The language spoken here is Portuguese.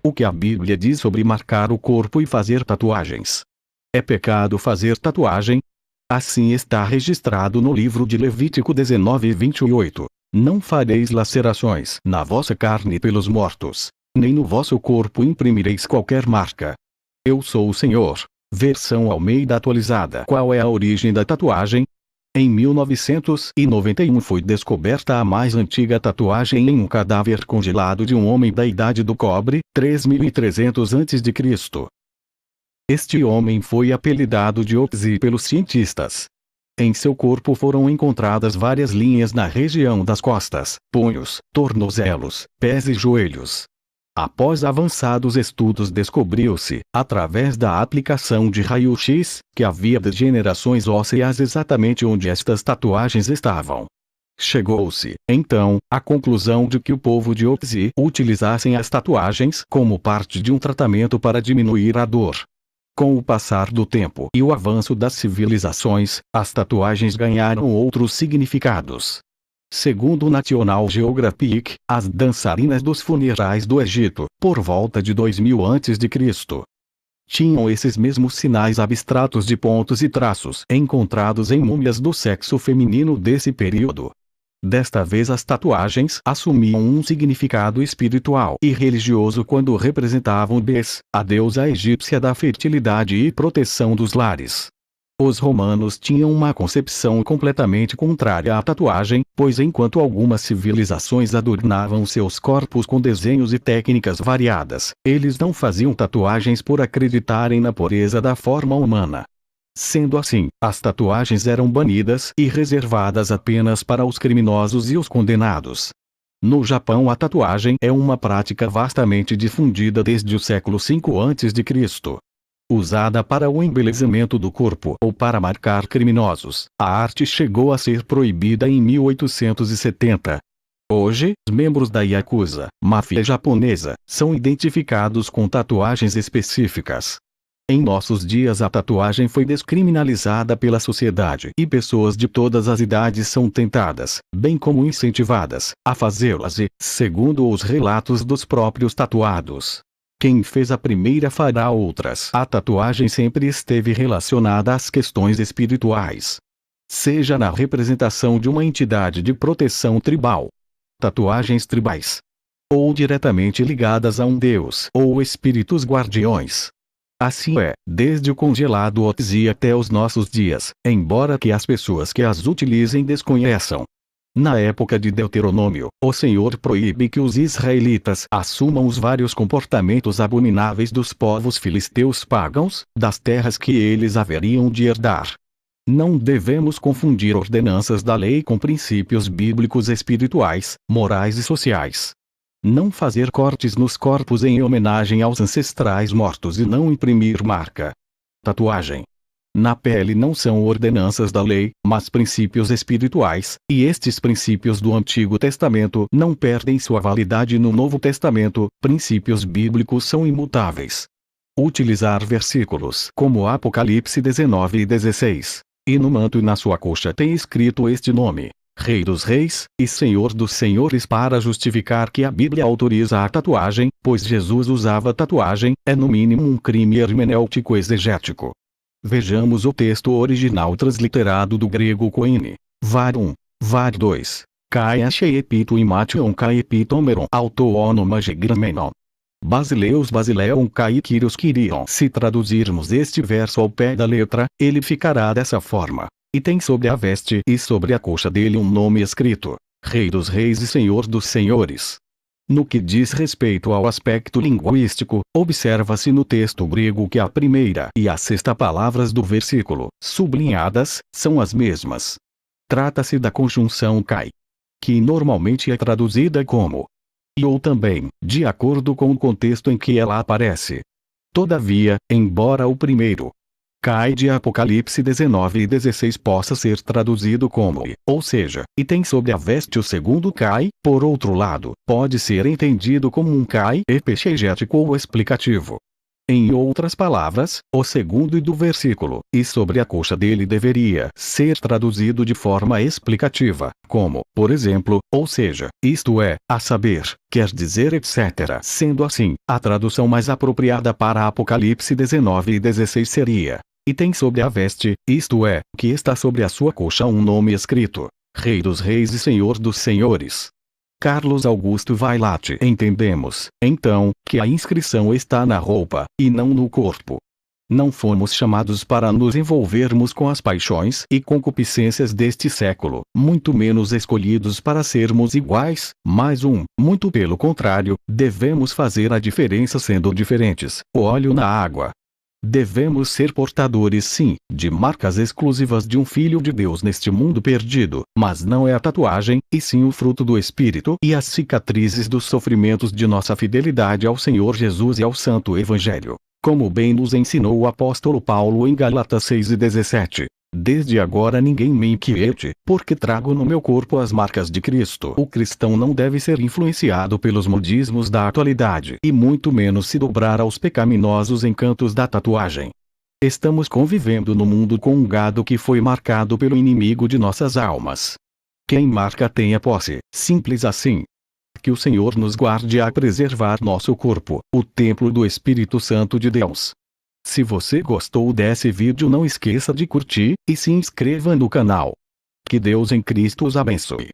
O que a Bíblia diz sobre marcar o corpo e fazer tatuagens? É pecado fazer tatuagem? Assim está registrado no livro de Levítico 19:28. Não fareis lacerações na vossa carne pelos mortos, nem no vosso corpo imprimireis qualquer marca. Eu sou o Senhor. Versão Almeida atualizada. Qual é a origem da tatuagem? Em 1991 foi descoberta a mais antiga tatuagem em um cadáver congelado de um homem da Idade do Cobre, 3300 a.C. Este homem foi apelidado de Otzi pelos cientistas. Em seu corpo foram encontradas várias linhas na região das costas, punhos, tornozelos, pés e joelhos. Após avançados estudos descobriu-se, através da aplicação de raio-x, que havia degenerações ósseas exatamente onde estas tatuagens estavam. Chegou-se, então, à conclusão de que o povo de Otzi utilizassem as tatuagens como parte de um tratamento para diminuir a dor. Com o passar do tempo e o avanço das civilizações, as tatuagens ganharam outros significados. Segundo o National Geographic, as dançarinas dos funerais do Egito, por volta de 2000 a.C., tinham esses mesmos sinais abstratos de pontos e traços encontrados em múmias do sexo feminino desse período. Desta vez as tatuagens assumiam um significado espiritual e religioso quando representavam Bes, a deusa egípcia da fertilidade e proteção dos lares. Os romanos tinham uma concepção completamente contrária à tatuagem, pois enquanto algumas civilizações adornavam seus corpos com desenhos e técnicas variadas, eles não faziam tatuagens por acreditarem na pureza da forma humana. Sendo assim, as tatuagens eram banidas e reservadas apenas para os criminosos e os condenados. No Japão, a tatuagem é uma prática vastamente difundida desde o século V a.C. Usada para o embelezamento do corpo ou para marcar criminosos, a arte chegou a ser proibida em 1870. Hoje, os membros da Yakuza, máfia japonesa, são identificados com tatuagens específicas. Em nossos dias a tatuagem foi descriminalizada pela sociedade e pessoas de todas as idades são tentadas, bem como incentivadas, a fazê-las e, segundo os relatos dos próprios tatuados, quem fez a primeira fará outras. A tatuagem sempre esteve relacionada às questões espirituais. Seja na representação de uma entidade de proteção tribal, tatuagens tribais, ou diretamente ligadas a um deus ou espíritos guardiões. Assim é, desde o congelado Otzi até os nossos dias, embora que as pessoas que as utilizem desconheçam. Na época de Deuteronômio, o Senhor proíbe que os israelitas assumam os vários comportamentos abomináveis dos povos filisteus pagãos, das terras que eles haveriam de herdar. Não devemos confundir ordenanças da lei com princípios bíblicos espirituais, morais e sociais. Não fazer cortes nos corpos em homenagem aos ancestrais mortos e não imprimir marca. Tatuagem na pele não são ordenanças da lei, mas princípios espirituais, e estes princípios do Antigo Testamento não perdem sua validade no Novo Testamento. Princípios bíblicos são imutáveis. Utilizar versículos como Apocalipse 19:16. E no manto e na sua coxa tem escrito este nome: Rei dos Reis, e Senhor dos Senhores, para justificar que a Bíblia autoriza a tatuagem, pois Jesus usava tatuagem, é no mínimo um crime hermenêutico exegético. Vejamos o texto original transliterado do grego koine. Var 1, var 2. Kai achei epito imation kai epitomeron auto-onoma gegramenon. Basileus basileon kai kyrios kyrion. Se traduzirmos este verso ao pé da letra, ele ficará dessa forma. E tem sobre a veste e sobre a coxa dele um nome escrito: Rei dos Reis e Senhor dos Senhores. No que diz respeito ao aspecto linguístico, observa-se no texto grego que a primeira e a sexta palavras do versículo, sublinhadas, são as mesmas. Trata-se da conjunção kai, que normalmente é traduzida como e ou também, de acordo com o contexto em que ela aparece. Todavia, embora o primeiro Kai de Apocalipse 19:16 possa ser traduzido como e, ou seja, e tem sobre a veste o segundo Kai, por outro lado, pode ser entendido como um Kai epexegético ou explicativo. Em outras palavras, o segundo do versículo, e sobre a coxa dele deveria ser traduzido de forma explicativa, como, por exemplo, ou seja, isto é, a saber, quer dizer etc. Sendo assim, a tradução mais apropriada para Apocalipse 19:16 seria: e tem sobre a veste, isto é, que está sobre a sua coxa um nome escrito: Rei dos Reis e Senhor dos Senhores. Carlos Augusto Vailate. Entendemos, então, que a inscrição está na roupa, e não no corpo. Não fomos chamados para nos envolvermos com as paixões e concupiscências deste século, muito menos escolhidos para sermos iguais, mas muito pelo contrário, devemos fazer a diferença sendo diferentes. O óleo na água. Devemos ser portadores sim, de marcas exclusivas de um filho de Deus neste mundo perdido, mas não é a tatuagem, e sim o fruto do Espírito e as cicatrizes dos sofrimentos de nossa fidelidade ao Senhor Jesus e ao Santo Evangelho. Como bem nos ensinou o apóstolo Paulo em Gálatas 6:17. Desde agora ninguém me inquiete, porque trago no meu corpo as marcas de Cristo. O cristão não deve ser influenciado pelos modismos da atualidade e muito menos se dobrar aos pecaminosos encantos da tatuagem. Estamos convivendo no mundo com um gado que foi marcado pelo inimigo de nossas almas. Quem marca tem a posse, simples assim. Que o Senhor nos guarde a preservar nosso corpo, o templo do Espírito Santo de Deus. Se você gostou desse vídeo, não esqueça de curtir e se inscreva no canal. Que Deus em Cristo os abençoe.